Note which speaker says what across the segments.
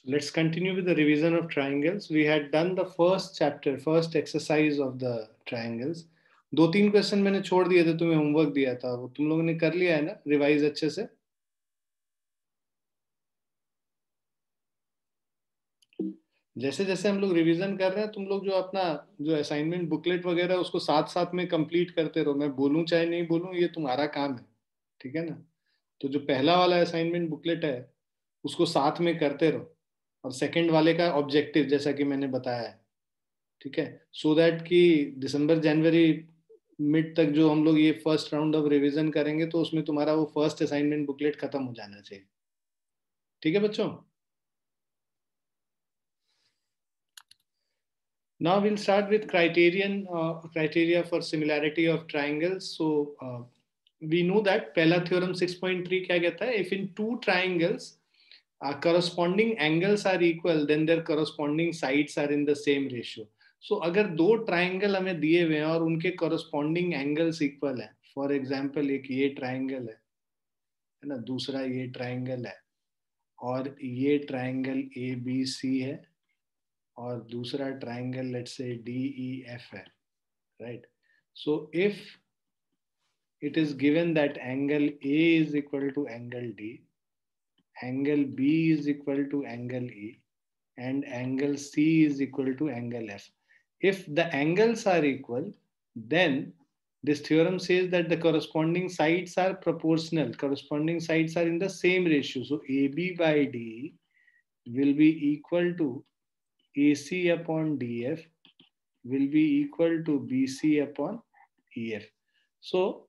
Speaker 1: Let's continue with the revision of triangles. We had done the first chapter, first exercise of the triangles. 2-3 question मैंने छोड़ दिए थे, तुम्हें homework दिया था, वो तुम लोगों ने कर लिया है ना रिवाइज अच्छे से? जैसे जैसे हम लोग रिवीजन कर रहे हैं, तुम लोग जो अपना जो असाइनमेंट बुकलेट वगैरह उसको साथ साथ में कंप्लीट करते रहो। मैं बोलूं चाहे नहीं बोलूं, ये तुम्हारा काम है, ठीक है ना? तो जो पहला वाला असाइनमेंट बुकलेट है उसको साथ में करते रहो, और सेकंड वाले का ऑब्जेक्टिव जैसा कि मैंने बताया है, ठीक है, सो दैट कि दिसंबर जनवरी मिड तक जो हम लोग ये फर्स्ट राउंड ऑफ रिवीजन करेंगे तो उसमें तुम्हारा वो फर्स्ट असाइनमेंट बुकलेट खत्म हो जाना चाहिए। ठीक है बच्चों? Now we'll start with criteria for similarity of triangles. So we know that पहला theorem 6.3 क्या कहता है? If in two triangles corresponding angles are equal, then their corresponding sides are in the same ratio. So अगर दो triangle हमें दिए हुए हैं और उनके corresponding angles equal है, for example एक ये triangle है ना, दूसरा ये triangle है, और ये triangle ABC है, और दूसरा ट्राइंगल लेट्स से DEF है, right? So if it is given that angle A is equal to angle D, angle B is equal to angle E, and angle C is equal to angle F, if the angles are equal, then this theorem says that the corresponding sides are proportional, corresponding sides are in the same ratio. So AB by DE will be equal to AC upon DF will be equal to BC upon EF. So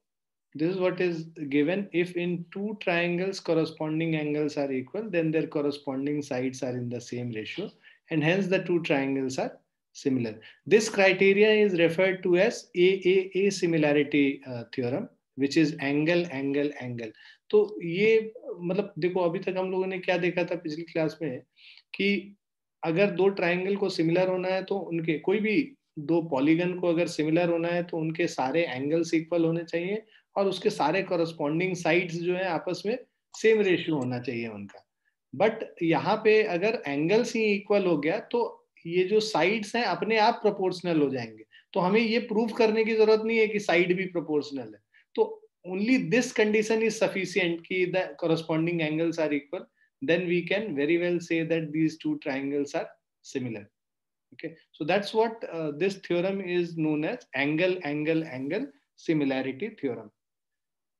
Speaker 1: this is what is given. If in two triangles corresponding angles are equal, then their corresponding sides are in the same ratio, and hence the two triangles are similar. This criteria is referred to as AAA similarity theorem, which is angle angle angle. तो ये मतलब देखो, अभी तक हम लोगों ने क्या देखा था पिछली क्लास में कि अगर दो ट्राइंगल को सिमिलर होना है तो उनके कोई भी दो पॉलीगन को अगर सिमिलर होना है तो उनके सारे एंगल्स इक्वल होने चाहिए, और उसके सारे कॉरस्पॉन्डिंग साइड्स जो है आपस में सेम रेशियो होना चाहिए उनका। बट यहाँ पे अगर एंगल्स ही इक्वल हो गया तो ये जो साइड्स हैं अपने आप प्रोपोर्शनल हो जाएंगे, तो हमें ये प्रूव करने की जरूरत नहीं है कि साइड भी प्रोपोर्शनल है। तो only this condition is sufficient कि the corresponding angles are equal, then we can very well say that these two triangles are similar. Okay, so that's what this theorem is known as angle angle angle similarity theorem.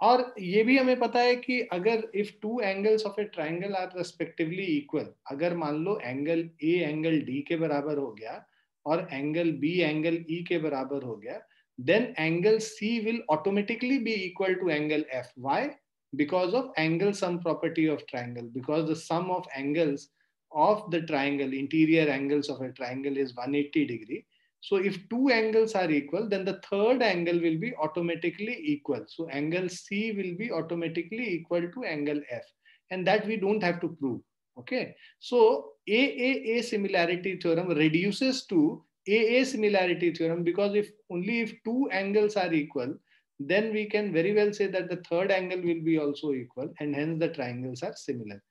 Speaker 1: और ये भी हमें पता है कि अगर if two angles of a triangle are respectively equal, अगर मान लो एंगल ए एंगल डी के बराबर हो गया और एंगल बी एंगल ई के बराबर हो गया, then angle C will automatically be equal to angle F. Why? Because of angle sum property of triangle, because the sum of angles of the triangle, interior angles of a triangle is 180 degree. So if two angles are equal, then the third angle will be automatically equal. So angle C will be automatically equal to angle F, and that we don't have to prove. Okay, so AAA similarity theorem reduces to AA similarity theorem, because if only if two angles are equal, then we can very well say that the third angle will be also equal, and hence the triangles are similar.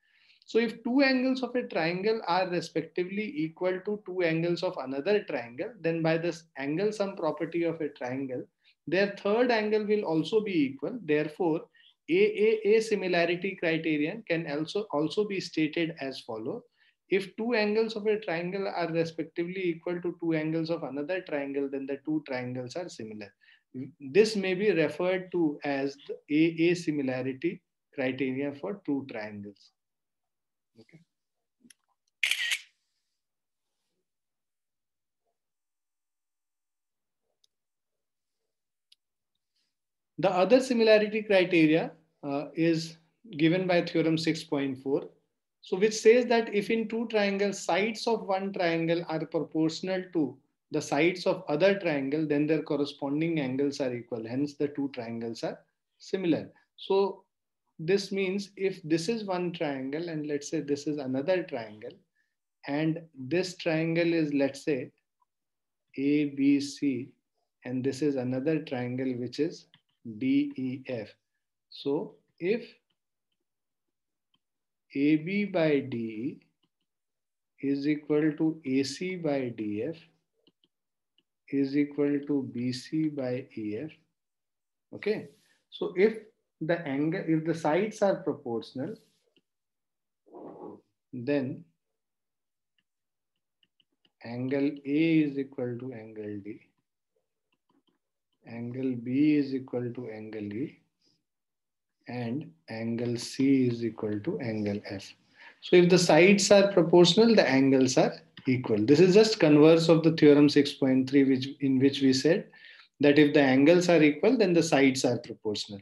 Speaker 1: So if two angles of a triangle are respectively equal to two angles of another triangle, then by this angle sum property of a triangle, their third angle will also be equal. Therefore, AAA similarity criterion can also be stated as follows. If two angles of a triangle are respectively equal to two angles of another triangle, then the two triangles are similar. This may be referred to as the AA similarity criteria for two triangles. Okay. The other similarity criteria is given by theorem 6.4. So which says that if in two triangles, sides of one triangle are proportional to the sides of other triangle, then their corresponding angles are equal. Hence the two triangles are similar. So this means if this is one triangle and let's say this is another triangle, and this triangle is let's say ABC, and this is another triangle which is DEF. So if AB by DE is equal to AC by DF is equal to BC by EF. Okay, so if the sides are proportional, then angle A is equal to angle D, angle B is equal to angle E, and angle C is equal to angle F. So if the sides are proportional, the angles are equal. This is just converse of the theorem 6.3, in which we said that if the angles are equal, then the sides are proportional.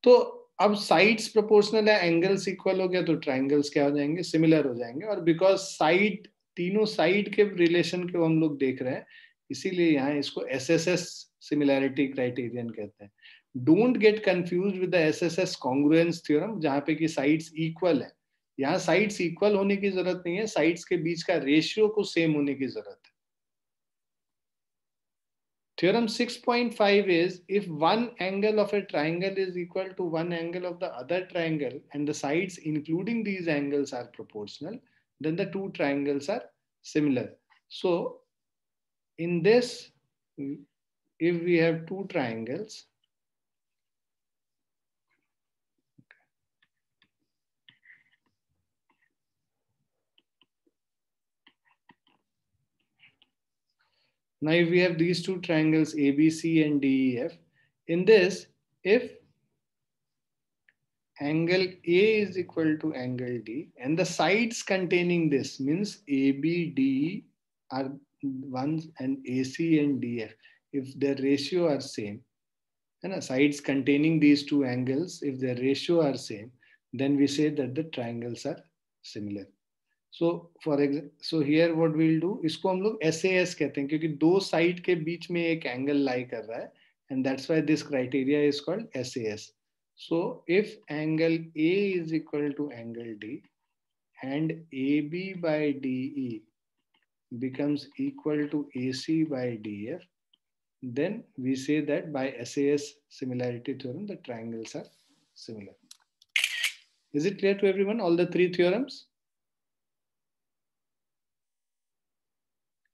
Speaker 1: तो अब sides proportional है, angles equal हो गया, तो triangles क्या हो जाएंगे, similar हो जाएंगे. और because side, तीनों side के relation को हम लोग देख रहे हैं, इसीलिए यहाँ इसको SSS similarity criterion कहते हैं. Don't get confused with the SSS congruence theorem, जहाँ पे कि sides equal है. यहाँ sides equal होने की जरूरत नहीं है, sides के बीच का ratio को same होने की जरूरत है. Theorem 6.5 is if one angle of a triangle is equal to one angle of the other triangle and the sides including these angles are proportional, then the two triangles are similar. So in this, if we have two triangles, now if we have these two triangles ABC and DEF, in this, if angle A is equal to angle D and the sides containing this means AB, DE are ones and AC and DF, if their ratio are same, and sides containing these two angles, if their ratio are same, then we say that the triangles are similar. So for example, so here what we'll do, इसको हम लोग SAS कहते हैं क्योंकि दो side के बीच में एक एंगल लाई कर रहा है, and that's why this criteria is called SAS. So if angle A is equal to angle D and AB by DE becomes equal to AC by DF, then we say that by SAS similarity theorem, the triangles are similar. Is it clear to everyone, all the three theorems?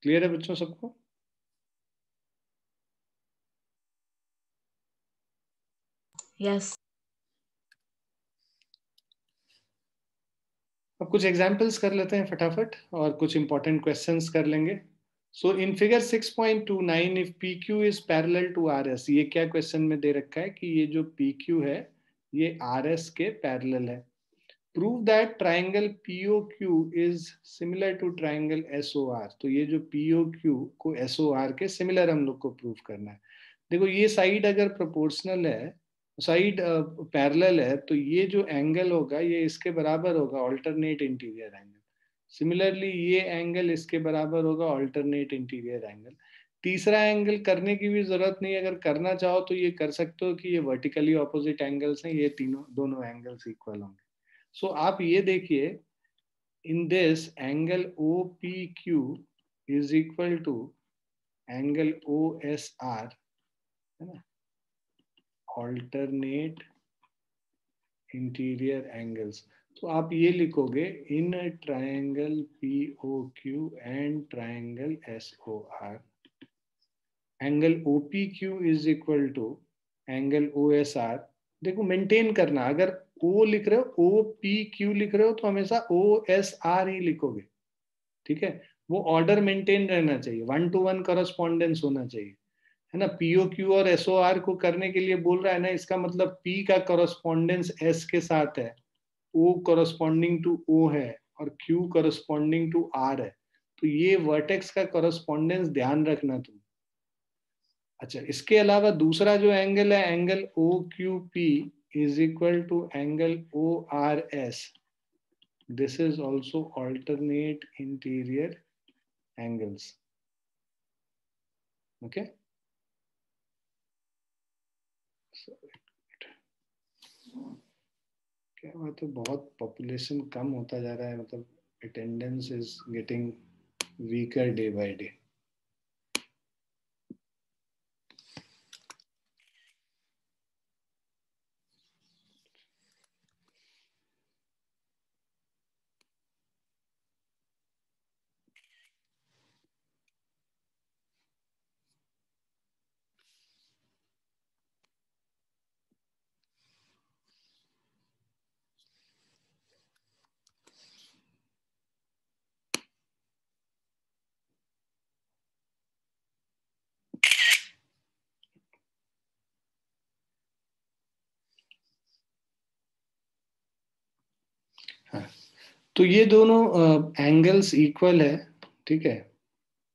Speaker 1: Clear है बच्चों सबको?
Speaker 2: Yes.
Speaker 1: अब कुछ examples कर लेते हैं फटाफट और कुछ इंपॉर्टेंट क्वेश्चंस कर लेंगे. So in figure 6.29 if PQ is parallel to RS, ये क्या क्वेश्चन में दे रखा है कि ये जो PQ है ये RS के पैरेलल है. Prove that triangle POQ is similar to triangle SOR. तो ये जो POQ को SOR के सिमिलर हम लोग को प्रूव करना है. देखो ये साइड अगर प्रोपोर्शनल है, साइड पैरेलल है, तो ये जो एंगल होगा ये इसके बराबर होगा अल्टरनेट इंटीरियर एंगल. सिमिलरली ये एंगल इसके बराबर होगा अल्टरनेट इंटीरियर एंगल. तीसरा एंगल करने की भी जरूरत नहीं, अगर करना चाहो तो ये कर सकते हो कि ये वर्टिकली ऑपोजिट एंगल्स हैं, ये तीनों दोनों एंगल्स इक्वल होंगे. सो आप ये देखिए, in this angle OPQ is equal to angle OSR, है ना, alternate interior angles. तो आप ये लिखोगे in triangle POQ and triangle SOR, angle OPQ is equal to angle OSR. देखो मेंटेन करना, अगर O लिख रहे हो, OPQ लिख रहे हो तो हमेशा OSR ही लिखोगे. ठीक है, वो ऑर्डर मेंटेन रहना चाहिए, 1-to-1 करस्पॉन्डेंस होना चाहिए, है ना. POQ और SOR को करने के लिए बोल रहा है ना, इसका मतलब P का करस्पॉन्डेंस S के साथ है, O करस्पॉन्डिंग टू O है और Q करस्पॉन्डिंग टू R है. तो ये वर्टेक्स का करस्पॉन्डेंस ध्यान रखना तुम. अच्छा, इसके अलावा दूसरा जो एंगल है angle OQP is equal to angle ORS. This is also alternate interior angles. Okay, क्या बात है, बहुत पॉपुलेशन कम होता जा रहा है, मतलब attendance is getting weaker day by day. हाँ, तो ये दोनों एंगल्स इक्वल है, ठीक है,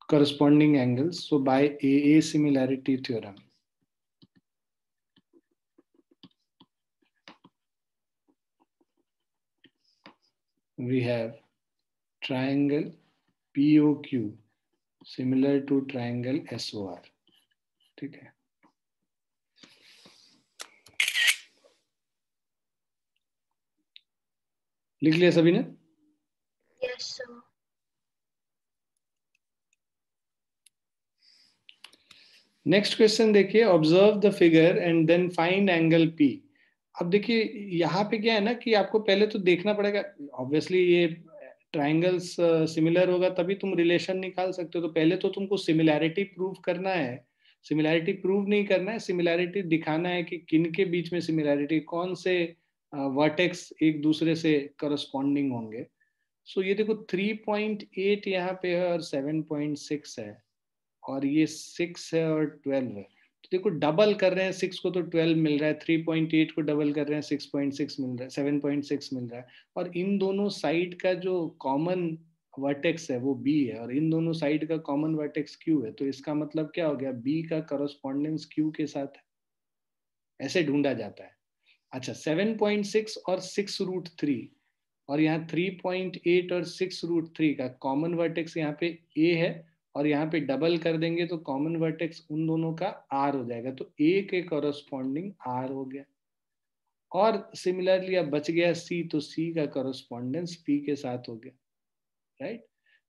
Speaker 1: corresponding angles. So by AA similarity theorem, we have triangle POQ similar to triangle SOR. ठीक है, लिख लिया सभी ने?
Speaker 2: Yes, sir.
Speaker 1: नेक्स्ट क्वेश्चन देखिए, observe the figure and then find angle P. अब देखिए यहाँ पे क्या है ना कि आपको पहले तो देखना पड़ेगा, ऑब्वियसली ये ट्राइंगल्स सिमिलर होगा तभी तुम रिलेशन निकाल सकते हो, तो पहले तो तुमको सिमिलैरिटी प्रूव करना है, सिमिलैरिटी प्रूव नहीं करना है, सिमिलैरिटी दिखाना है कि किन के बीच में सिमिलैरिटी, कौन से वर्टेक्स एक दूसरे से करस्पॉन्डिंग होंगे. सो ये देखो 3.8 यहाँ पे है और 7.6 है, और ये 6 है और 12 है. तो देखो डबल कर रहे हैं, 6 को तो 12 मिल रहा है, 3.8 को डबल कर रहे हैं 6.6 मिल रहा है, 7.6 मिल रहा है. और इन दोनों साइड का जो कॉमन वर्टेक्स है वो बी है, और इन दोनों साइड का कॉमन वर्टेक्स क्यू है. तो इसका मतलब क्या हो गया, बी का करस्पॉन्डेंस क्यू के साथ है, ऐसे ढूंढा जाता है. अच्छा, 7.6 और 6√3, और यहाँ 3.8 और 6√3 का कॉमन वर्टेक्स यहाँ पे ए है, और यहाँ पे डबल कर देंगे तो कॉमन वर्टेक्स उन दोनों का आर हो जाएगा, तो ए के कॉरस्पॉन्डिंग आर हो गया. और सिमिलरली अब बच गया सी, तो सी का कॉरस्पॉन्डेंस पी के साथ हो गया, राइट.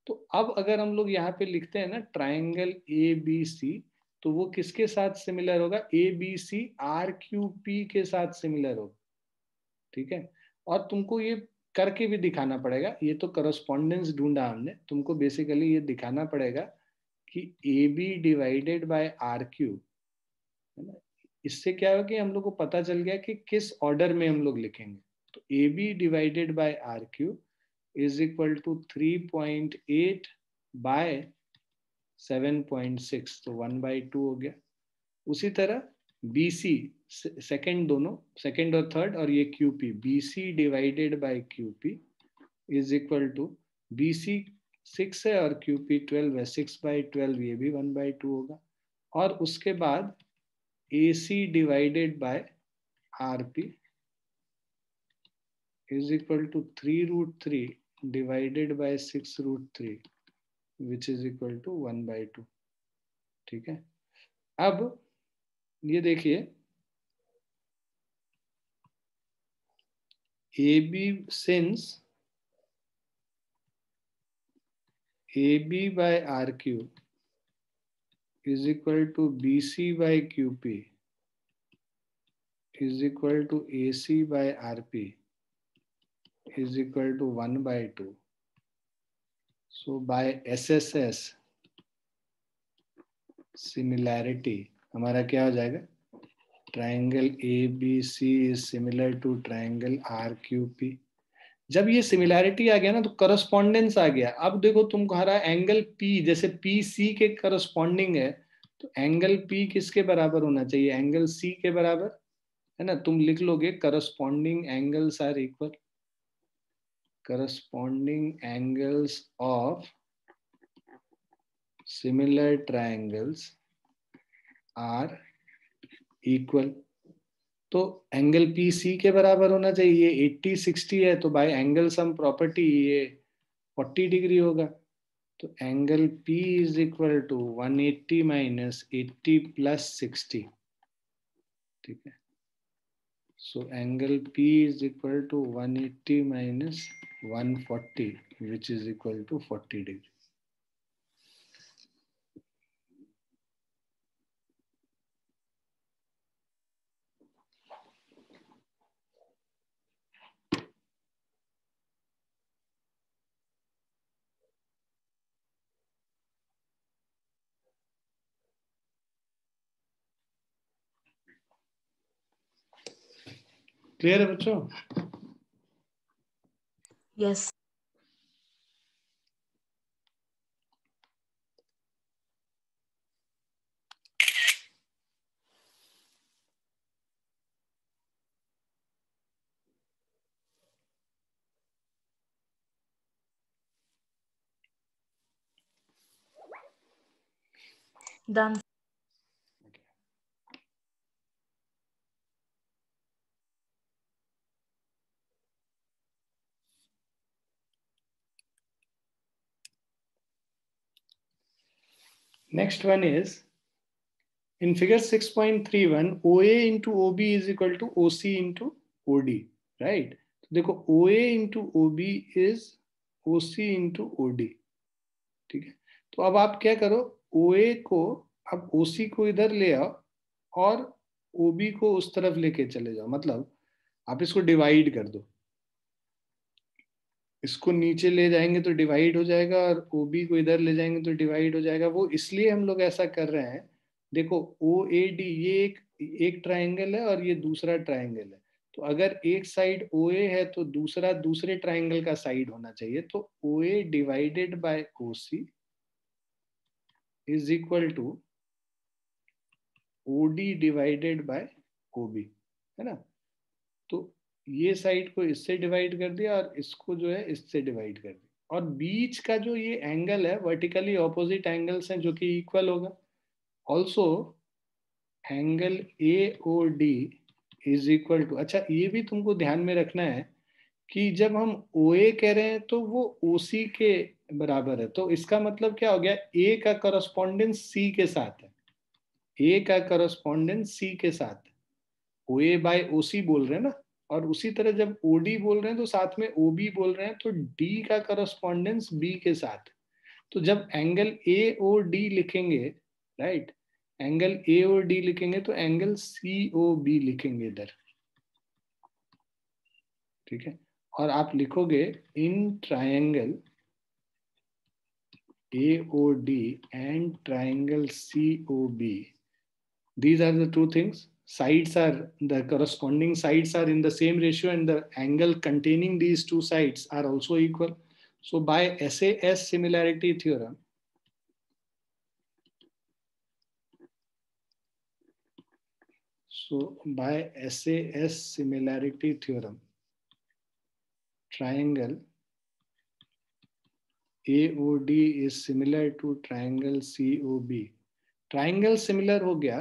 Speaker 1: तो अब अगर हम लोग यहाँ पे लिखते हैं ना ट्राइंगल ए बी सी, तो वो किसके साथ सिमिलर होगा, A B C R Q P के साथ सिमिलर होगा, ठीक है. और तुमको ये करके भी दिखाना पड़ेगा, ये तो करस्पॉन्डेंस ढूंढा हमने, तुमको बेसिकली ये दिखाना पड़ेगा कि A B divided by R Q, है ना. इससे क्या होगा कि हम लोग को पता चल गया कि किस ऑर्डर में हम लोग लिखेंगे. तो A B divided by R Q is equal to 3.8 by 7.6, तो 1/2 हो गया. उसी तरह बी सी, सेकेंड, दोनों सेकेंड और थर्ड, और ये Q P, B C divided by Q P is equal to, B C 6 है और क्यू पी 12 है, 6/12, ये भी 1/2 होगा. और उसके बाद A C divided by R P is equal to 3√3 divided by 6√3 which is equal to 1/2, ठीक है. अब ये देखिए, A B since AB by RQ is equal to BC by QP is equal to AC by RP is equal to 1/2. So by SSS similarity हमारा क्या हो जाएगा, triangle ABC is similar to triangle RQP. जब ये similarity आ गया ना तो correspondence आ गया. अब देखो तुम्हारा एंगल P जैसे PC के करस्पॉन्डिंग है, तो एंगल P किसके बराबर होना चाहिए, एंगल C के बराबर, है ना. तुम लिख लोगे corresponding angles are equal, corresponding angles of similar triangles are equal. तो एंगल पी सी के बराबर होना चाहिए, ये 80-60 है, तो बाय एंगल सम प्रॉपर्टी ये 40 डिग्री होगा. तो angle P is equal to 180 minus 80 plus 60, ठीक है. So angle P is equal to 180 minus 140, which is equal to 40 degree. Clear है बच्चों?
Speaker 2: Yes. Done.
Speaker 1: Next one is in figure 6.31, OA into OB is equal to OC into OD, right? तो देखो OA into OB is OC into OD, ठीक है? तो अब आप क्या करो, OA को अब OC को इधर ले आओ और OB को उस तरफ लेके चले जाओ, मतलब आप इसको डिवाइड कर दो, इसको नीचे ले जाएंगे तो डिवाइड हो जाएगा और OB को इधर ले जाएंगे तो डिवाइड हो जाएगा। वो इसलिए हम लोग ऐसा कर रहे हैं, देखो OAD ये एक ट्राइंगल है और ये दूसरा ट्राइंगल है, तो अगर एक साइड OA है तो दूसरा दूसरे ट्राइंगल का साइड होना चाहिए, तो OA divided by OC is equal to OD divided by OB, है ना? तो ये साइड को इससे डिवाइड कर दिया और इसको जो है इससे डिवाइड कर दिया, और बीच का जो ये एंगल है वर्टिकली ऑपोजिट एंगल्स हैं जो कि इक्वल होगा। Also angle AOD is equal to, अच्छा ये भी तुमको ध्यान में रखना है कि जब हम OA कह रहे हैं तो वो OC के बराबर है, तो इसका मतलब क्या हो गया, A का करस्पॉन्डेंस C के साथ है, A का करस्पॉन्डेंस C के साथ है, OA बाय OC बोल रहे हैं ना, और उसी तरह जब OD बोल रहे हैं तो साथ में OB बोल रहे हैं, तो D का करस्पॉन्डेंस B के साथ। तो जब एंगल AOD लिखेंगे, राइट, एंगल AOD लिखेंगे तो एंगल COB लिखेंगे इधर, ठीक है? और आप लिखोगे in triangle AOD and triangle COB, these are the two things, sides are, the corresponding sides are in the same ratio and the angle containing these two sides are also equal. So by SAS similarity theorem, triangle AOD is similar to triangle COB. Triangle similar हो गया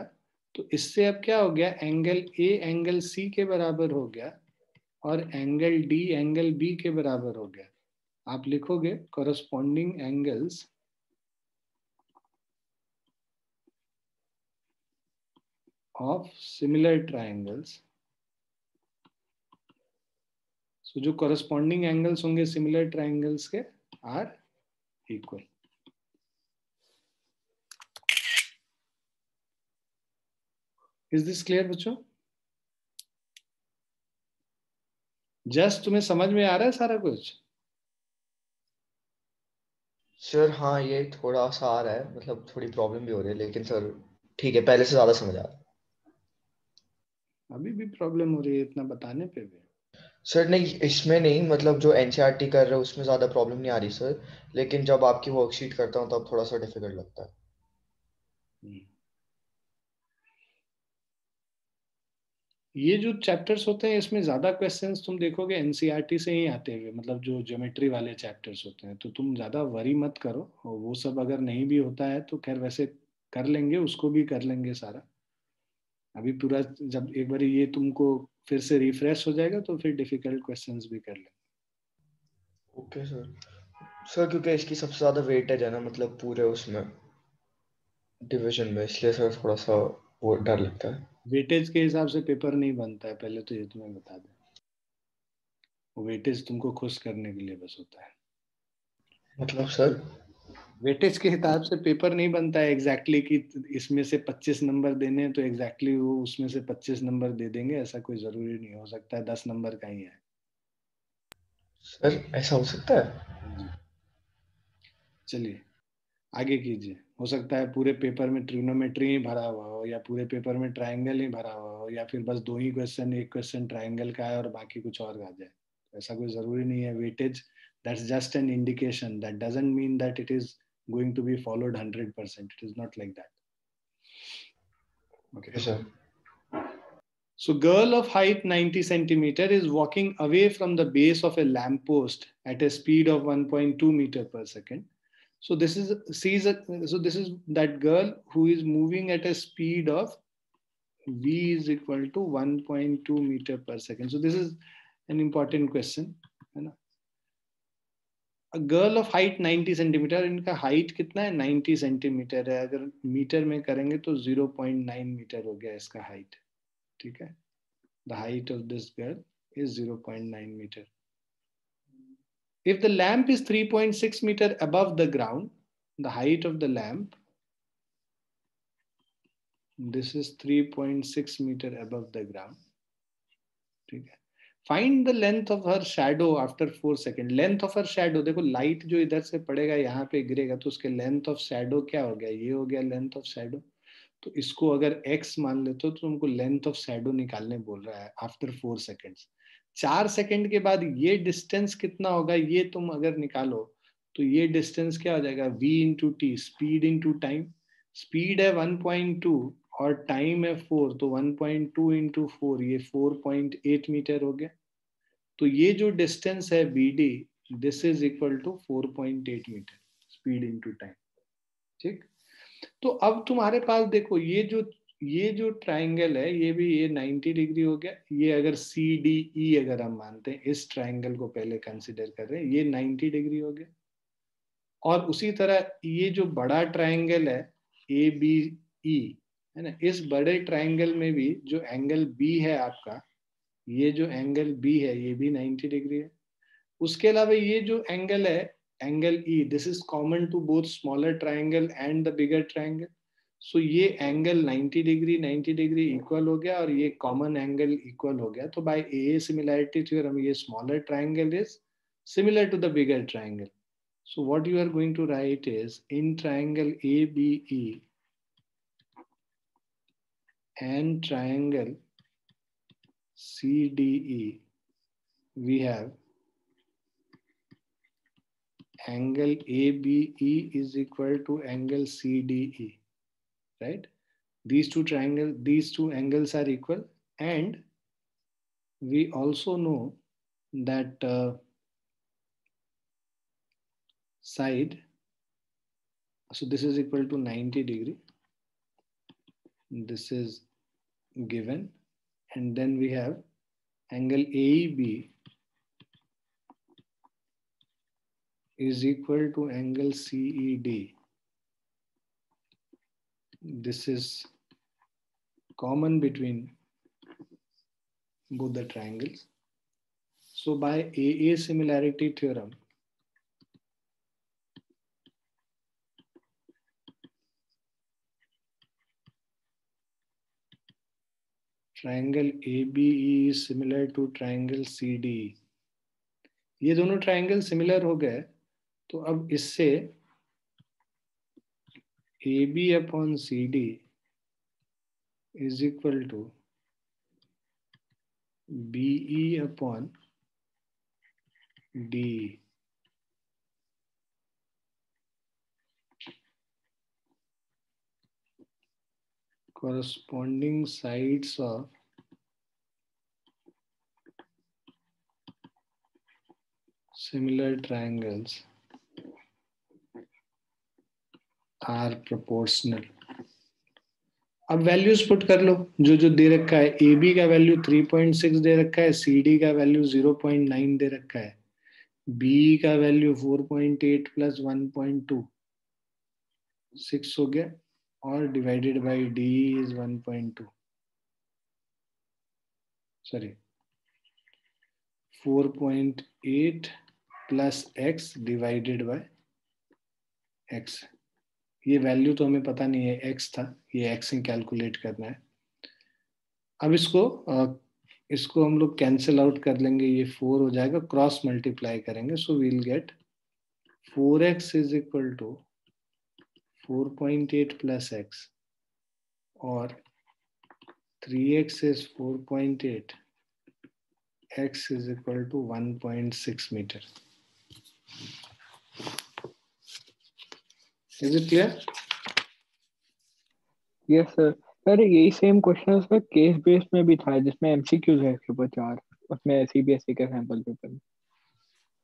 Speaker 1: तो इससे अब क्या हो गया, angle A angle C के बराबर हो गया और एंगल D एंगल B के बराबर हो गया। आप लिखोगे corresponding angles of similar triangles, so जो कॉरस्पॉन्डिंग एंगल्स होंगे सिमिलर ट्राइंगल्स के are equal. Is this clear बच्चों? जस्ट तुम्हें समझ में आ रहा है सारा कुछ?
Speaker 3: सर हाँ ये थोड़ा सा आ रहा है, मतलब थोड़ी प्रॉब्लम भी हो रही है, लेकिन सर ठीक है, पहले से ज्यादा समझ आ रहा है।
Speaker 1: अभी भी प्रॉब्लम हो रही है इतना बताने पे भी?
Speaker 3: सर नहीं, इसमें नहीं, मतलब जो एनसीईआरटी कर रहे हो उसमें ज्यादा प्रॉब्लम नहीं आ रही सर, लेकिन जब आपकी वर्कशीट करता हूँ तब थोड़ा सा डिफिकल्ट लगता है।
Speaker 1: ये जो चैप्टर्स होते हैं इसमें ज्यादा क्वेश्चंस तुम देखोगे एनसीईआरटी से ही आते हुए, मतलब जो ज्योमेट्री वाले चैप्टर्स होते हैं, तो तुम ज्यादा वरी मत करो, और वो सब अगर नहीं भी होता है तो खैर वैसे कर लेंगे, उसको भी कर लेंगे सारा। अभी पूरा जब एक बार ये तुमको फिर से रिफ्रेश हो जाएगा तो फिर डिफिकल्ट क्वेश्चंस भी कर लेंगे।
Speaker 3: Okay sir. सर क्योंकि इसकी सबसे ज्यादा वेटेज है ना, मतलब पूरे उसमें डिवीजन में, इसलिए सर थोड़ा सा वो डर लगता है।
Speaker 1: वेटेज के हिसाब से पेपर नहीं बनता है, पहले तो ये तुम्हें बता दें, वो वेटेज तुमको खुश करने के लिए बस होता है।
Speaker 3: मतलब सर
Speaker 1: वेटेज के हिसाब से पेपर नहीं बनता है एग्जैक्टली कि इसमें से 25 नंबर देने हैं तो एग्जैक्टली वो उसमें से 25 नंबर दे देंगे, ऐसा कोई जरूरी नहीं, हो सकता है 10 नंबर का ही है।
Speaker 3: सर ऐसा हो सकता है?
Speaker 1: जी, चलिए आगे कीजिए। हो सकता है पूरे पेपर में ट्रिग्नोमेट्री ही भरा हुआ हो, या पूरे पेपर में ट्राइंगल ही भरा हुआ हो, या फिर बस दो ही क्वेश्चन, एक क्वेश्चन ट्राइंगल का है और बाकी कुछ और आ जाए, ऐसा कोई जरूरी नहीं है। Weightage that's just an indication, that doesn't mean that it is going to be followed 100%. It is not like that. Okay.
Speaker 3: Yes, sir.
Speaker 1: So girl of height 90 centimeter is walking away from the base of a lamppost at a speed of 1.2 meter per second. So this is so this is that girl who is moving at a speed of v is equal to 1.2 meter per second. So this is an important question, है ना? A girl of height 90 centimetre, इनका height कितना है? 90 centimetre है. अगर metre में करेंगे तो 0.9 मीटर हो गया इसका हाइट. ठीक है. The height of this girl is 0.9 meter. If the lamp is 3.6 meter above the ground, the height of the lamp, this is 3.6 meter above the ground. ठीक है. Find the length of her shadow after 4 seconds. Length of her shadow, देखो light जो इधर से पड़ेगा यहाँ पे गिरेगा तो उसके लेंथ ऑफ शैडो क्या हो गया? ये हो गया लेंथ ऑफ शैडो. तो इसको अगर x मान लेते हो तो तुमको लेंथ ऑफ शैडो निकालने बोल रहा है आफ्टर 4 सेकेंड्स. 4 सेकेंड के बाद ये डिस्टेंस कितना होगा ये तुम अगर निकालो तो ये डिस्टेंस क्या हो जाएगा? v into T, speed into time. Speed है 1.2 और टाइम है 4, तो 1.2 इंटू 4 ये 4.8 मीटर हो गया. तो ये जो डिस्टेंस है BD, this is equal to 4.8 metre, speed into time. ठीक. तो अब तुम्हारे पास देखो ये जो ट्राइंगल है ये भी ये 90 डिग्री हो गया. ये अगर CDE अगर हम मानते हैं, इस ट्राइंगल को पहले कंसिडर कर रहे हैं, ये 90 डिग्री हो गया. और उसी तरह ये जो बड़ा ट्राइंगल है ABE है ना, इस बड़े ट्राइंगल में भी जो एंगल B है आपका, ये जो एंगल B है ये भी 90 डिग्री है. उसके अलावा ये जो एंगल है angle E, this is common to both smaller triangle and the bigger triangle. So ये एंगल 90 डिग्री इक्वल हो गया और ये कॉमन एंगल इक्वल हो गया. तो बाय AA सिमिलैरिटी थ्योरम ये smaller triangle is similar to the bigger triangle. So what you are going to write is in triangle ABE and triangle CDE, we have angle ABE is equal to angle CDE, right? These two angles are equal, and we also know that side, so this is equal to 90 degree, this is given, and then we have angle AEB is equal to angle CED. This is common between both the triangles. So by AA similarity theorem, triangle ABE is similar to triangle CDE. ये दोनों triangle similar हो गए. तो अब इससे AB upon CD is equal to BE upon DE. Corresponding sides of similar triangles are proportional. अब values put कर लो जो जो दे रखा है. AB का वैल्यू 3.6 दे रखा है, CD का वैल्यू 0.9 दे रखा है, BE का वैल्यू 4.8 प्लस 1.2 6 हो गया, और divided by DE is 1.2, sorry 4.8 plus x divided by x. ये वैल्यू तो हमें पता नहीं है, x था, ये x ही कैलकुलेट करना है. अब इसको हम लोग कैंसिल आउट कर लेंगे, ये 4 हो जाएगा, क्रॉस मल्टीप्लाई करेंगे. So we will get 4x is equal to 4.8 plus x, और 3x is 4.8, x is equal to 1.6 metre. Is it clear?
Speaker 4: Yes sir. Sir यही सेम क्वेश्चन उसका केस बेस्ड में भी था जिसमें एमसीक्यूज है इसके ऊपर 4, उसमें सीबीएसई के सैंपल पेपर में.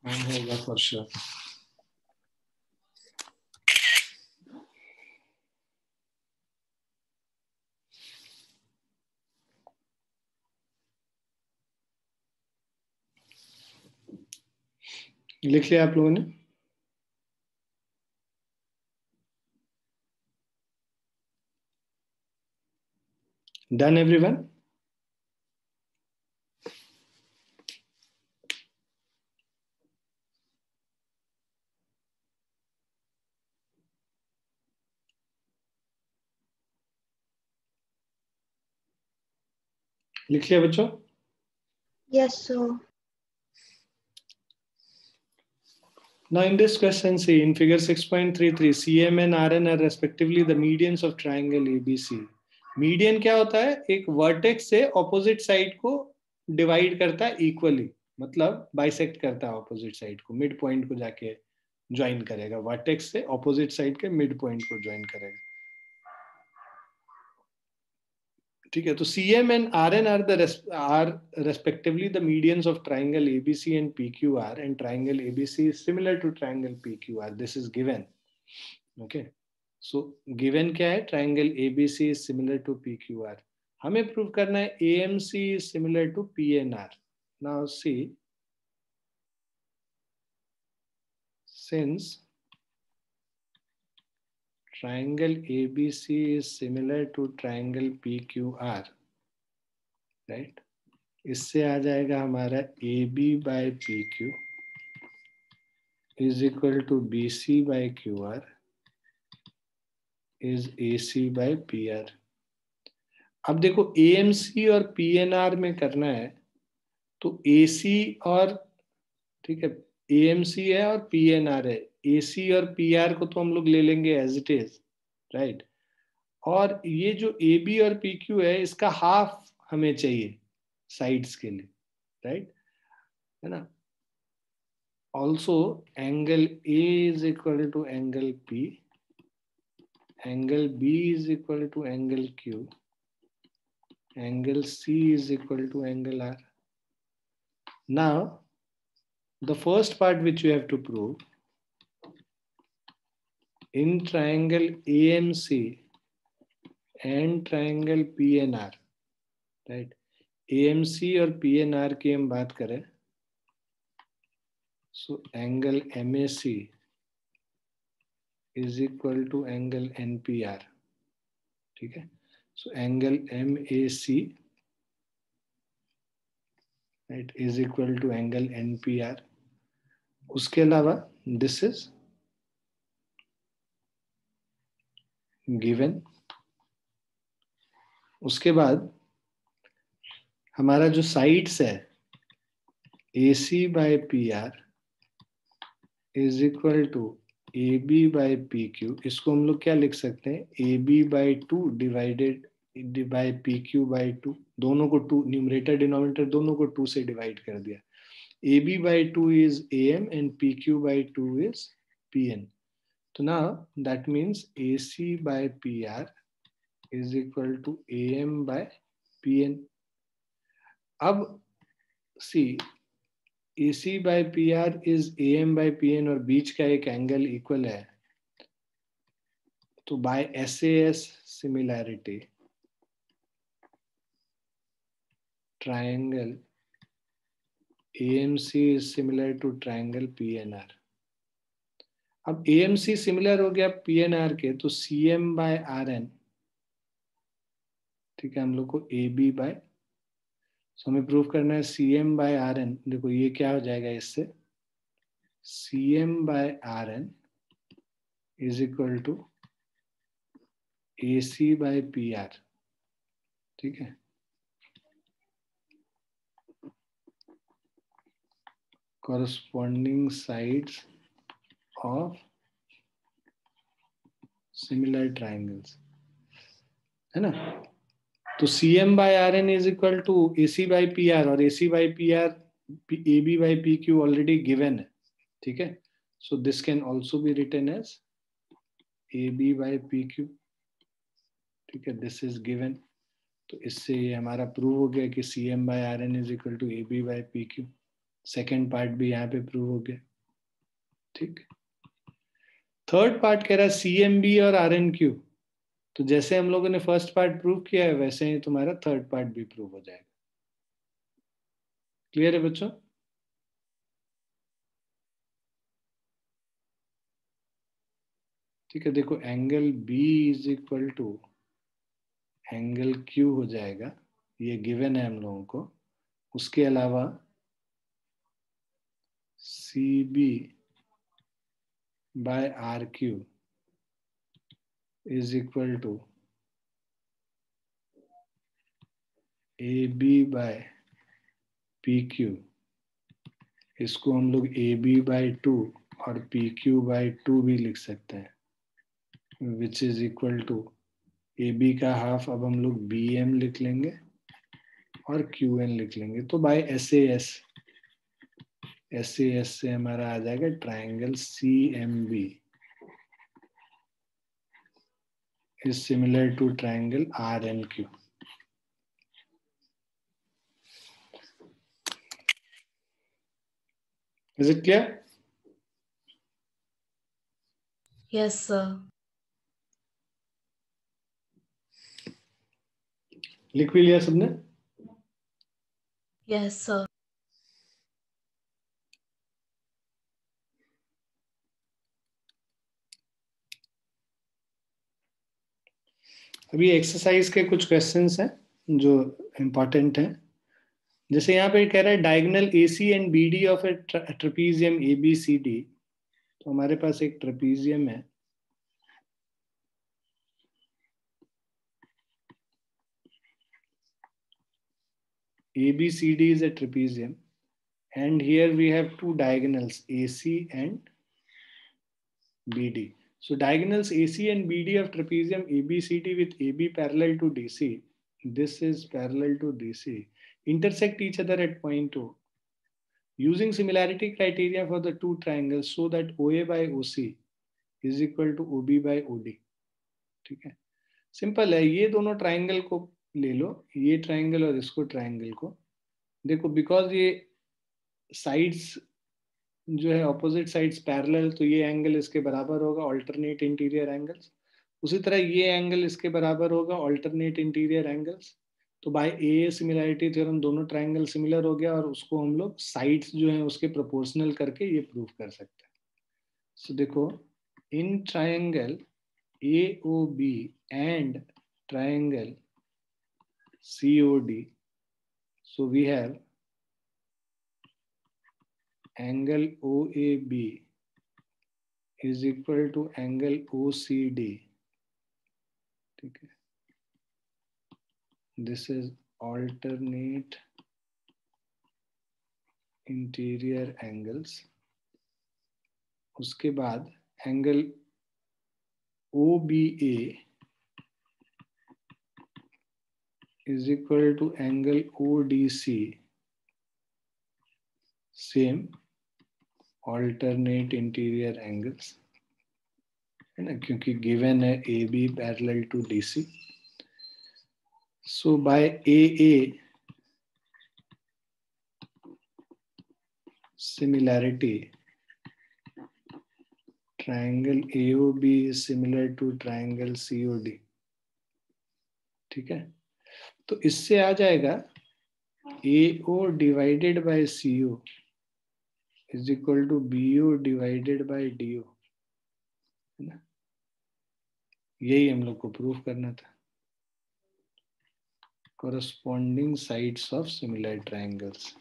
Speaker 1: होगा फॉर श्योर. लिख लिया आप लोगों ने? Done everyone? लिख लिया बच्चों?
Speaker 2: Yes, sir.
Speaker 1: Now in this question, see in figure 6.33, CM and RN are respectively the medians of triangle ABC. Median क्या होता है? एक वर्टेक्स से ऑपोजिट साइड को डिवाइड करता है इक्वली, मतलब बाइसेक्ट करता है ऑपोजिट साइड को, मिड पॉइंट को जाके ज्वाइन करेगा, वर्टेक्स से ऑपोजिट साइड के मिड पॉइंट को ज्वाइन करेगा। ठीक है, तो CM and RN are respectively the medians of triangle ABC and PQR, and triangle ABC is similar to triangle PQR. This is given. Okay, so given क्या है? Triangle ABC is similar to PQR. हमें prove करना है AMC is similar to PNR. Now see, since triangle ABC is similar to triangle PQR, right? इससे आ जाएगा हमारा AB by PQ is equal to BC by QR is AC by PR. अब देखो AMC और PNR में करना है तो AC और, ठीक है, AMC है और PNR है, AC और PR को तो हम लोग ले लेंगे एज इट इज, राइट? और ये जो AB और PQ है इसका हाफ हमें चाहिए साइड्स के लिए, राइट? है ना? Also angle A is equal to angle P, angle B is equal to angle Q, angle C is equal to angle R. Now the first part which you have to prove, in triangle AMC and triangle PNR, right? AMC और PNR की हम बात करें, so angle MAC is equal to angle NPR. ठीक है, so angle MAC, right, is equal to angle NPR. उसके अलावा this is given. उसके बाद हमारा जो साइड्स है AC by PR is equal to AB by PQ, इसको हम लोग क्या लिख सकते हैं? AB by 2 divided by PQ by 2, दोनों को 2, न्यूमरेटर डिनोमिनेटर दोनों को 2 से डिवाइड कर दिया। AB by 2 is AM and PQ by 2 is PN. So now that means AC by PR is equal to AM by PN. अब see, AC by PR is AM by PN और बीच का एक angle equal है, तो by SAS similarity triangle AMC is similar to triangle PNR. अब AMC similar हो गया PNR के, तो CM by RN, ठीक है, हम लोग को AB by, so हमें प्रूव करना है CM by RN। देखो ये क्या हो जाएगा इससे, CM by RN is equal to AC by PR, ठीक है, corresponding sides of similar triangles, है ना? तो CM by RN is equal to AC by PR, और AC by PR AB by PQ already given है, ठीक है, so this can also be written as AB by PQ, ठीक है, this is given। तो इससे ये हमारा प्रूव हो गया कि CM by RN is equal to AB by PQ। Second part भी यहाँ पे प्रूव हो गया, ठीक। थर्ड पार्ट कह रहा है CMB और RNQ, तो जैसे हम लोगों ने फर्स्ट पार्ट प्रूव किया है वैसे ही तुम्हारा थर्ड पार्ट भी प्रूव हो जाएगा। क्लियर है बच्चों? ठीक है, देखो angle B is equal to angle Q हो जाएगा, ये गिवन है हम लोगों को। उसके अलावा C B by R Q is equal to A B by P Q. इसको हम लोग ए बी बाई टू और पी क्यू बाई टू भी लिख सकते हैं, which is equal to A B का हाफ अब हम लोग बी एम लिख लेंगे और क्यू एन लिख लेंगे। तो बाय एस ए एस से हमारा आ जाएगा triangle C M B is similar to triangle R N Q. Is it clear?
Speaker 5: Yes, sir.
Speaker 1: लिख भी लिया सबने?
Speaker 5: Yes, sir.
Speaker 1: अभी एक्सरसाइज के कुछ क्वेश्चंस हैं जो इंपॉर्टेंट हैं। जैसे यहाँ पे कह रहा है diagonal A C and B D of a trapezium A B C D. तो हमारे पास एक ट्रेपीजियम है, ABCD is a trapezium, and here we have two diagonals AC and BD. So diagonals AC and BD of trapezium ABCD with AB parallel to DC, this is parallel to DC, intersect each other at point O. Using similarity criteria for the two triangles so that OA by OC is equal to OB by OD. ठीक है, simple है। ये दोनों triangle को ले लो, ये triangle और इसको ट्राइंगल को देखो, बिकॉज ये साइड्स जो है ऑपोजिट साइड्स पैरेलल, तो ये एंगल इसके बराबर होगा ऑल्टरनेट इंटीरियर एंगल्स। उसी तरह ये एंगल इसके बराबर होगा ऑल्टरनेट इंटीरियर एंगल्स। तो बाय ए सिमिलैरिटी थ्योरम दोनों ट्राइंगल सिमिलर हो गया और उसको हम लोग साइड्स जो है उसके प्रोपोर्शनल करके ये प्रूव कर सकते हैं। सो देखो, in triangle AOB and triangle COD, so we have angle OAB is equal to angle OCD. ठीक है, this is alternate interior angles. उसके बाद angle OBA is equal to angle ODC, same alternate interior angles, है ना, क्योंकि given है AB parallel to DC. So by AA similarity, triangle AOB is similar to triangle COD. ठीक है, तो इससे आ जाएगा AO divided by CO is equal to BO divided by DO, है ना। यही हम लोग को प्रूफ करना था। Corresponding sides of similar triangles.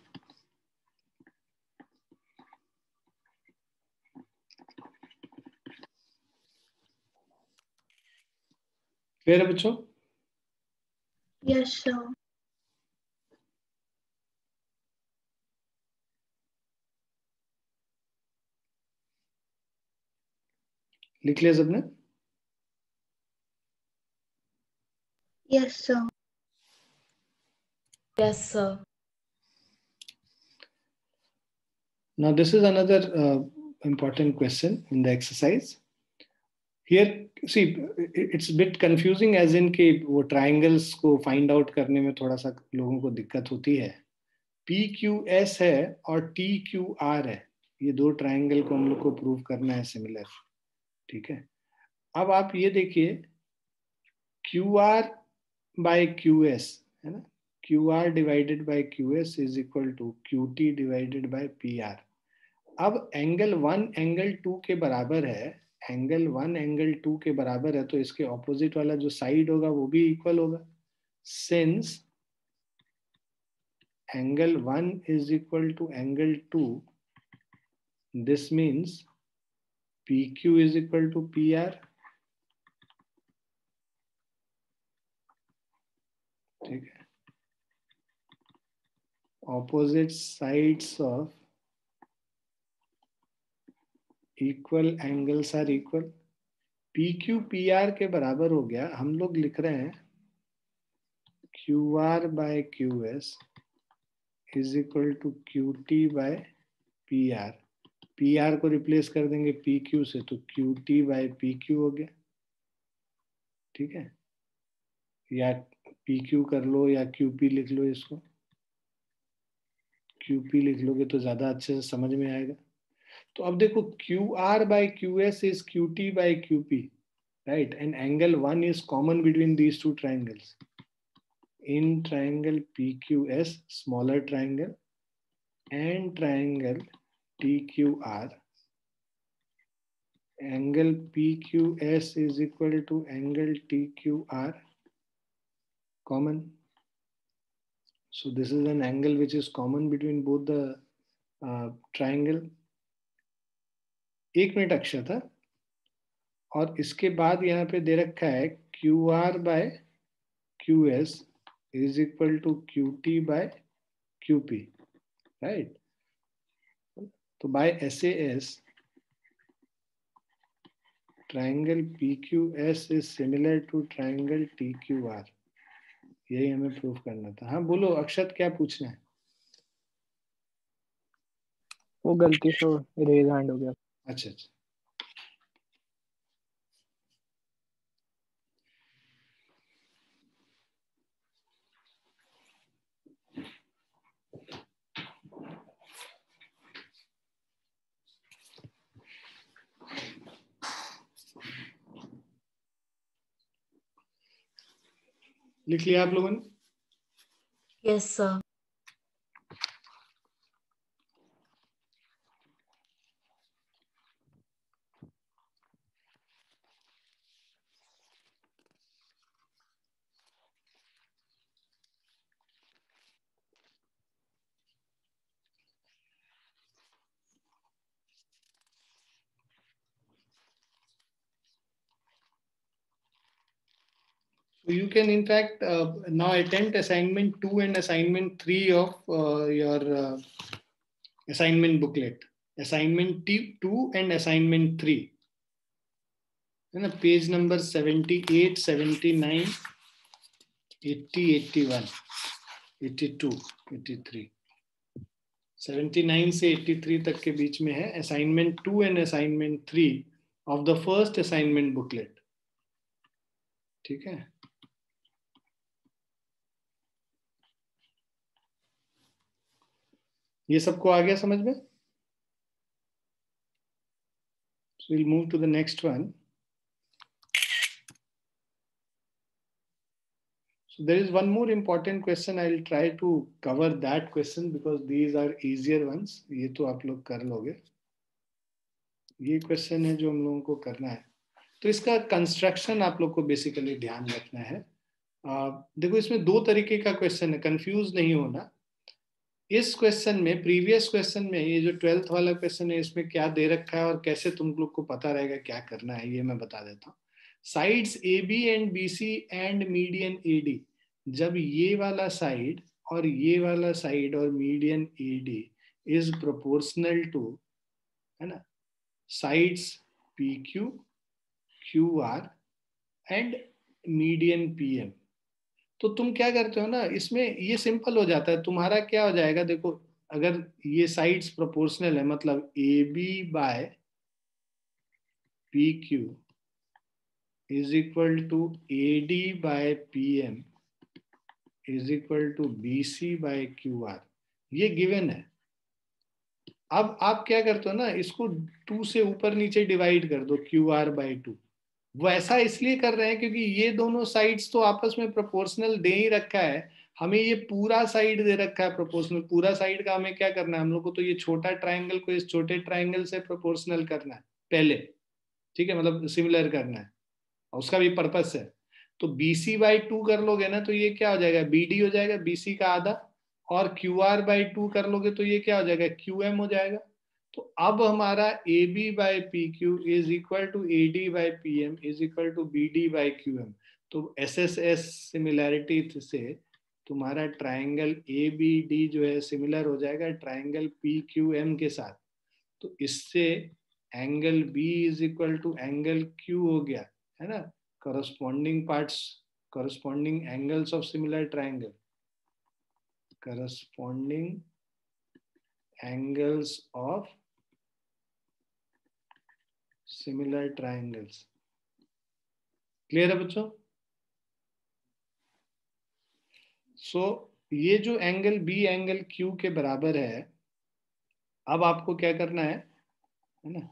Speaker 1: Clear है बच्चों?
Speaker 2: Yes, sir.
Speaker 1: लिख लिया सबने?
Speaker 2: Yes, sir.
Speaker 5: Yes, sir.
Speaker 1: Now this is another important question in the exercise. Here, see, it's a bit confusing as in कि वो triangles को find out करने में थोड़ा सा लोगों को दिक्कत होती है। PQS है और TQR है, ये दो ट्राइंगल को हम लोग को प्रूव करना है सिमिलर। ठीक है, अब आप ये देखिए QR by QS, है ना, QR divided by QS is equal to QT divided by PR. अब एंगल 1 एंगल 2 के बराबर है एंगल 1 एंगल 2 के बराबर है तो इसके ऑपोजिट वाला जो साइड होगा वो भी इक्वल होगा. Since angle 1 is equal to angle 2, this means PQ is equal to PR. ठीक है. Opposite sides of equal angles are equal. PQ PR के बराबर हो गया. हम लोग लिख रहे हैं QR by QS is equal to QT by PR. PR को रिप्लेस कर देंगे PQ से तो QT by PQ हो गया. ठीक है. या PQ कर लो या QP लिख लो. इसको QP लिख लोगे तो ज्यादा अच्छे से समझ में आएगा. तो अब देखो QR by QS is QT by QP, right? And angle 1 is common between these two triangles. In triangle PQS, smaller triangle, and triangle TQR, angle PQS is equal to angle TQR, common. So this is an angle which is common between both the triangle. एक minute अक्षता. और इसके बाद यहाँ पे दे रखा है QR by QS is equal to QT by QP, right? तो by SAS, triangle PQS is similar to triangle TQR. यही हमें प्रूव करना था. हाँ बोलो अक्षत, क्या पूछना है?
Speaker 4: वो गलती से रेज हैंड हो गया.
Speaker 1: अच्छा अच्छा. लिख लिया आप लोगों ने?
Speaker 5: Yes, sir.
Speaker 1: So you can in fact now attempt assignment 2 and assignment 3 of your assignment booklet. Assignment 2 and assignment 3. Page number 78, 79, 80, 81, 82, 83. 79 से 83 तक के बीच में है assignment 2 and assignment 3 of the first assignment booklet. ठीक है. ये सबको आ गया समझ में? So we'll move to the next one. So there is one more important question. I'll try to cover that question because these are easier ones. ये तो आप लोग कर लोगे. ये क्वेश्चन है जो हम लोगों को करना है. तो इसका कंस्ट्रक्शन आप लोग को बेसिकली ध्यान रखना है. देखो इसमें दो तरीके का क्वेश्चन है, कंफ्यूज नहीं होना. इस क्वेश्चन में, प्रीवियस क्वेश्चन में, ये जो 12th वाला क्वेश्चन है इसमें क्या दे रखा है और कैसे तुम लोग को पता रहेगा क्या करना है, ये मैं बता देता हूँ. Sides AB and BC and median AD, जब ये वाला साइड और ये वाला साइड और median AD is proportional to, है ना, sides PQ, QR and median PM, तो तुम क्या करते हो ना, इसमें ये सिंपल हो जाता है. तुम्हारा क्या हो जाएगा, देखो अगर ये साइड्स प्रोपोर्शनल है मतलब AB by PQ is equal to AD by PM is equal to BC by QR, ये गिवन है. अब आप क्या करते हो ना, इसको 2 से ऊपर नीचे डिवाइड कर दो, QR बाय 2. वो ऐसा इसलिए कर रहे हैं क्योंकि ये दोनों साइड्स तो आपस में प्रोपोर्शनल दे ही रखा है. हमें ये पूरा साइड दे रखा है प्रोपोर्शनल. पूरा साइड का हमें क्या करना है, हम लोग को तो ये छोटा ट्रायंगल को इस छोटे ट्रायंगल से प्रोपोर्शनल करना है पहले. ठीक है, मतलब सिमिलर करना है, उसका भी पर्पस है। तो BC बाई 2 कर लोगे ना तो ये क्या हो जाएगा, BD हो जाएगा, BC का आधा, और QR बाई 2 कर लोगे तो ये क्या हो जाएगा, QM हो जाएगा। तो अब हमारा AB by PQ is equal to AD by PM is equal to BD by QM। तो SSS सिमिलैरिटी से तुम्हारा ट्राइंगल ABD जो है सिमिलर हो जाएगा ट्राइंगल PQM के साथ। तो इससे angle B is equal to angle Q हो गया, है ना, corresponding parts, corresponding angles of similar triangle, corresponding angles of similar triangles। Clear है बच्चों? सो ये जो एंगल B एंगल Q के बराबर है, अब आपको क्या करना है ना,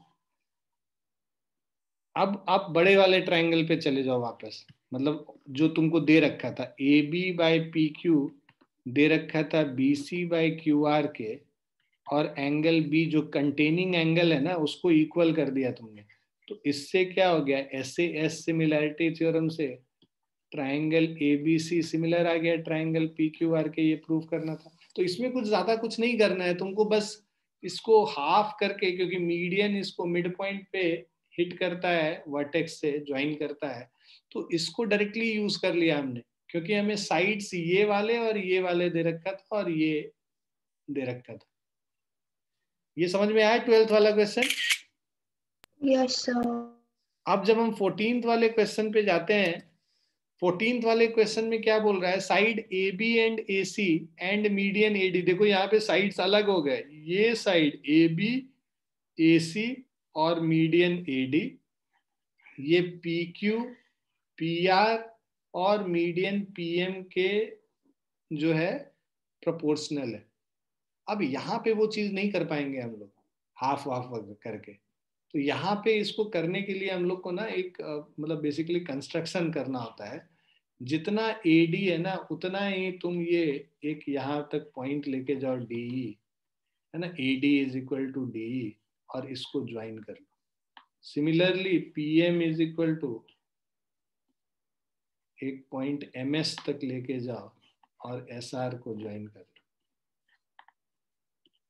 Speaker 1: अब आप बड़े वाले ट्राइंगल पे चले जाओ वापस, मतलब जो तुमको दे रखा था AB बाई PQ दे रखा था BC बाई QR के, और एंगल B जो कंटेनिंग एंगल है ना उसको इक्वल कर दिया तुमने। तो इससे क्या हो गया, SAS सिमिलैरिटी थ्योरम से ट्राइंगल ABC सिमिलर आ गया ट्राइंगल PQR के, ये प्रूव करना था। तो इसमें कुछ ज्यादा कुछ नहीं करना है तुमको, बस इसको हाफ करके, क्योंकि मीडियन इसको मिड पॉइंट पे हिट करता है, वर्टेक्स से ज्वाइन करता है, तो इसको डायरेक्टली यूज कर लिया हमने, क्योंकि हमें साइड्स ये वाले और ये वाले दे रखा था और ये दे रखा था। ये समझ में आया 12th वाला क्वेश्चन?
Speaker 2: Yes sir.
Speaker 1: अब जब हम 14th वाले क्वेश्चन पे जाते हैं, 14th वाले क्वेश्चन में क्या बोल रहा है, side AB and AC and median AD। देखो यहाँ पे साइड्स अलग हो गए, ये साइड AB AC और मीडियन AD, ये PQ PR और मीडियन PM के जो है प्रोपोर्शनल है। अब यहाँ पे वो चीज नहीं कर पाएंगे हम लोग हाफ वाफ करके, तो यहाँ पे इसको करने के लिए हम लोग को ना एक मतलब बेसिकली कंस्ट्रक्शन करना होता है। जितना AD है ना उतना ही तुम ये एक यहाँ तक पॉइंट लेके जाओ DE, है ना, AD is equal to DE, और इसको ज्वाइन कर लो। Similarly PM is equal to एक पॉइंट MS तक लेके जाओ और SR को ज्वाइन कर लो।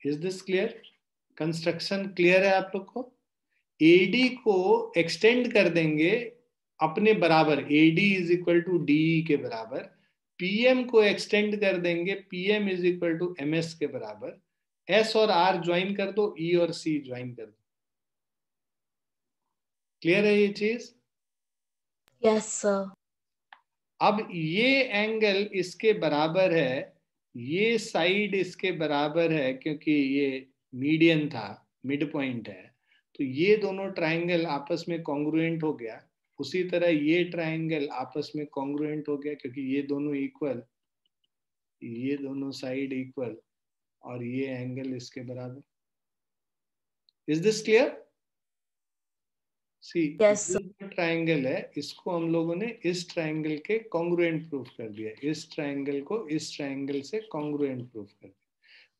Speaker 1: Is this clear? Construction clear है आप लोग को? AD को एक्सटेंड कर देंगे अपने बराबर, AD is equal to DE के बराबर, PM को एक्सटेंड कर देंगे PM is equal to MS के बराबर, S और R ज्वाइन कर दो, E और C ज्वाइन कर दो। क्लियर है ये चीज?
Speaker 5: Yes, sir.
Speaker 1: अब ये एंगल इसके बराबर है, ये साइड इसके बराबर है, क्योंकि ये मीडियन था, मिड पॉइंट है, तो ये दोनों ट्राइंगल आपस में कॉन्ग्रुएंट हो गया। उसी तरह ये ट्राइंगल आपस में कॉन्ग्रुएंट हो गया, क्योंकि ये दोनों इक्वल, ये दोनों साइड इक्वल, और ये एंगल इसके बराबर। Is this clear? See
Speaker 5: Yes, sir.
Speaker 1: जो ट्राइंगल है इसको हम लोगों ने इस ट्राइंगल के कॉन्ग्रुएंट प्रूफ कर दिया, इस ट्राइंगल को इस ट्राइंगल से कॉन्ग्रुएंट प्रूफ कर दिया।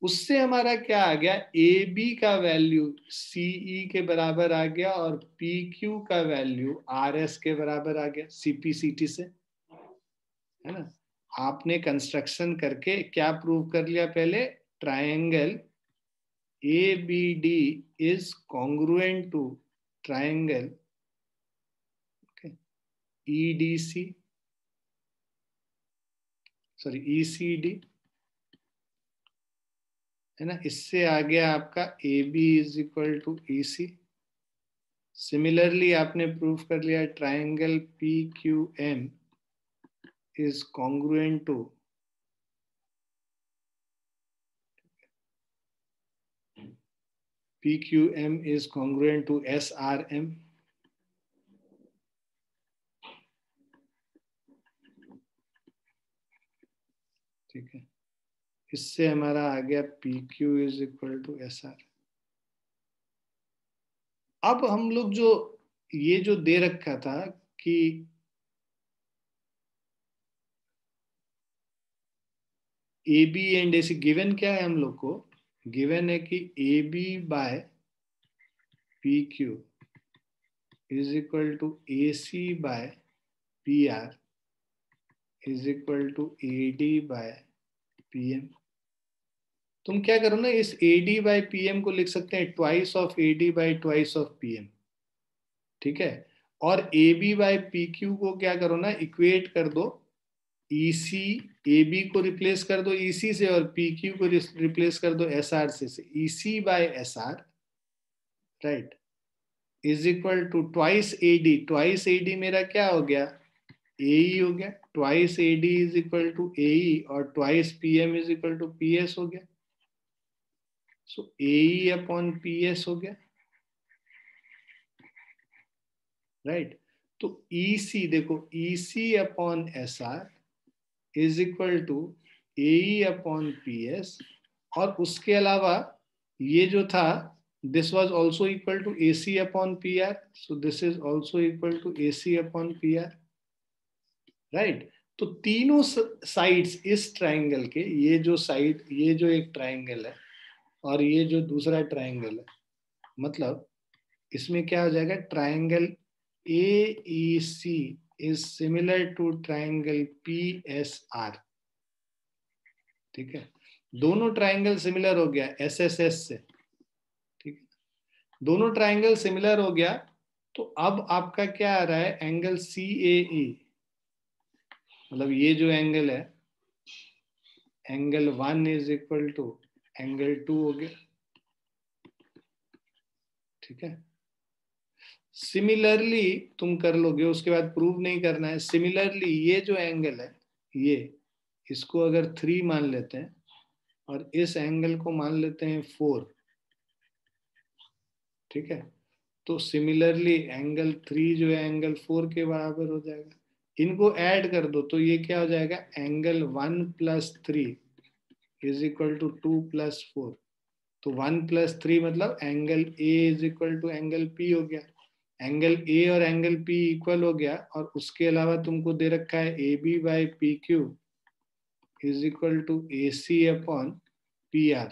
Speaker 1: उससे हमारा क्या आ गया, AB का वैल्यू CE के बराबर आ गया, और PQ का वैल्यू RS के बराबर आ गया CP/CT से, है ना। आपने कंस्ट्रक्शन करके क्या प्रूव कर लिया, पहले triangle ABD is congruent to triangle EDC, sorry ECD, है ना। इससे आ गया आपका AB is equal to EC। Similarly आपने प्रूफ कर लिया triangle PQM is congruent to SRM। ठीक है, इससे हमारा आ गया PQ is equal to SR। अब हम लोग जो ये जो दे रखा था कि AB एंड AC, गिवन क्या है हम लोग को, गिवन है कि AB by PQ is equal to AC by PR is equal to AD by PM। तुम क्या करो ना, इस AD बाय PM को लिख सकते हैं twice of AD bye twice of PM, ठीक है। और AB बाय PQ को क्या करो ना, इक्वेट कर दो EC, AB को रिप्लेस कर दो EC से और PQ को रिप्लेस कर दो SR से EC by SR, right, is equal to twice AD। Twice AD मेरा क्या हो गया, AE हो गया। Twice AD is equal to AE और twice PM is equal to PS हो गया। सो AE अपॉन PS हो गया, राइट। तो EC देखो, EC upon SR is equal to AE upon PS, और उसके अलावा ये जो था this was also equal to AC upon PR, so this is also equal to AC upon PR, right। तो तीनों साइड्स इस ट्राइंगल के, ये जो साइड, ये जो एक ट्राइंगल है और ये जो दूसरा ट्राइंगल है, मतलब इसमें क्या हो जाएगा, triangle AEC is similar to triangle PSR, ठीक है। दोनों ट्राइंगल सिमिलर हो गया SSS से, ठीक है, दोनों ट्राइंगल सिमिलर हो गया। तो अब आपका क्या आ रहा है, एंगल CAE, मतलब ये जो एंगल है, angle 1 is equal to angle 2 हो गया, ठीक है। सिमिलरली तुम कर लोगे, उसके बाद प्रूव नहीं करना है। सिमिलरली ये जो एंगल है, ये इसको अगर 3 मान लेते हैं और इस एंगल को मान लेते हैं 4, ठीक है, तो सिमिलरली एंगल 3 जो है एंगल 4 के बराबर हो जाएगा। इनको ऐड कर दो तो ये क्या हो जाएगा, angle 1 plus 3 is equal to 2 plus 4। तो 1 प्लस 3 मतलब angle A is equal to angle P हो गया। एंगल A और एंगल P इक्वल हो गया, और उसके अलावा तुमको दे रखा है AB by PQ is equal to AC upon PR,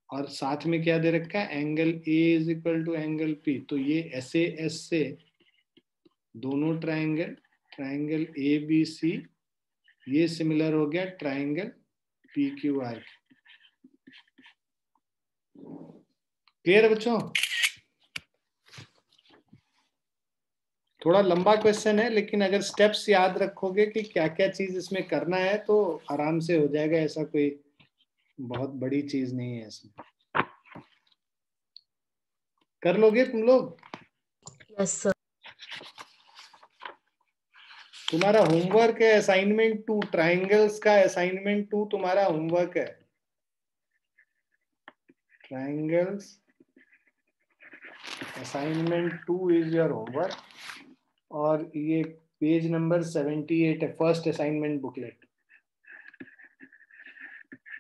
Speaker 1: और साथ में क्या दे रखा है, angle A is equal to angle P। तो ये SAS से दोनों ट्राइंगल, ट्राइंगल ABC ये सिमिलर हो गया ट्राइंगल PQR। क्लियर है बच्चों? थोड़ा लंबा क्वेश्चन है, लेकिन अगर स्टेप्स याद रखोगे कि क्या क्या चीज इसमें करना है तो आराम से हो जाएगा। ऐसा कोई बहुत बड़ी चीज नहीं है इसमें, कर लोगे तुम लोग।
Speaker 5: Yes, sir.
Speaker 1: तुम्हारा होमवर्क है असाइनमेंट 2, ट्राइंगल्स का असाइनमेंट 2 तुम्हारा होमवर्क है। Triangles assignment 2 is your homework, और ये पेज नंबर 78 है, first assignment booklet,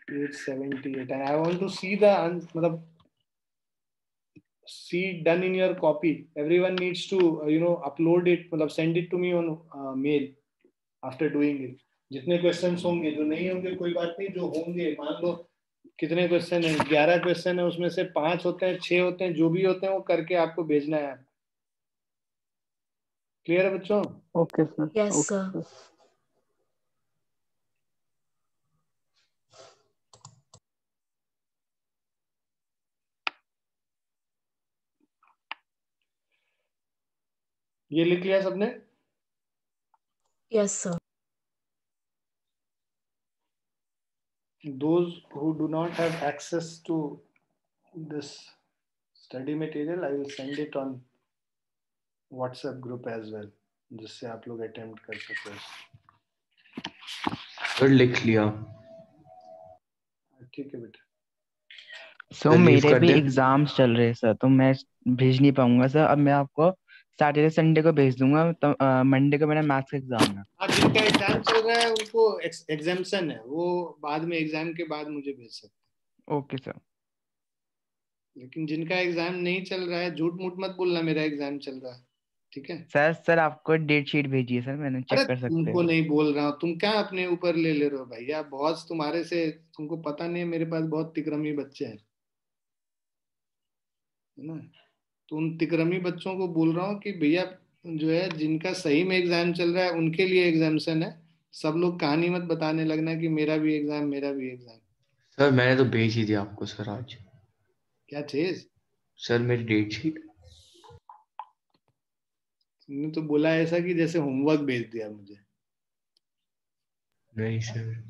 Speaker 1: page 78। And I want to see the मतलब see done in your copy. Everyone needs to upload it, मतलब send it to me on mail after doing it. जितने questions होंगे, जो नहीं होंगे कोई बात नहीं, जो होंगे, मान लो कितने क्वेश्चन है, 11 क्वेश्चन है, उसमें से 5 होते हैं, 6 होते हैं, जो भी होते हैं वो करके आपको भेजना है। क्लियर है बच्चों?
Speaker 4: Okay sir.
Speaker 5: Yes,
Speaker 4: okay
Speaker 5: sir.
Speaker 4: Sir.
Speaker 1: ये लिख लिया सबने?
Speaker 5: Yes, sir.
Speaker 1: Those who do not have access to this study material, I will send it on WhatsApp group as well, जिससे आप लोग अटेम्प्ट कर सको।
Speaker 3: सर लिख लिया।
Speaker 1: ठीक है बेटा।
Speaker 6: सो
Speaker 3: रिलीव
Speaker 6: मेरे
Speaker 3: कर
Speaker 6: भी
Speaker 3: दे।
Speaker 6: एग्जाम्स चल रहे हैं सर, तो मैं भेज नहीं पाऊंगा सर। अब मैं आपको सैटरडे संडे को भेज दूंगा, तो मंडे को मेरा मैथ्स का एग्जाम है।
Speaker 1: हाँ, जिनका एग्जाम चल रहा है उनको एग्जाम्शन है, वो बाद में एग्जाम के बाद मुझे भेज सकते
Speaker 6: ओके सर।
Speaker 1: हैं। लेकिन जिनका एग्जाम नहीं चल रहा है, झूठ मूठ मत बोलना मेरा एग्जाम चल रहा है, ठीक है?
Speaker 6: सर आपको डेट शीट भेजी है सर, मैंने
Speaker 1: अरे
Speaker 6: चेक कर सकते
Speaker 1: तुमको
Speaker 6: हैं।
Speaker 1: नहीं बोल रहा हूँ, तुम क्या अपने ऊपर ले रहे हो भैया? बहुत तुम्हारे से, तुमको पता नहीं है, मेरे पास बहुत तिकरमी बच्चे हैं, है ना? तो उन तिकरमी बच्चों को बोल रहा हूँ कि भैया जो है जिनका सही में एग्जाम चल रहा है उनके लिए एग्जाम्शन है, सब लोग कहानी मत बताने लगना कि मेरा भी एग्जाम मेरा भी एग्जाम।
Speaker 3: सर मैंने तो भेज ही दिया आपको सर आज।
Speaker 1: क्या चीज?
Speaker 3: सर मेरी डेट शीट।
Speaker 1: तुमने तो बोला ऐसा कि जैसे होमवर्क भेज दिया मुझे।
Speaker 3: नहीं सर।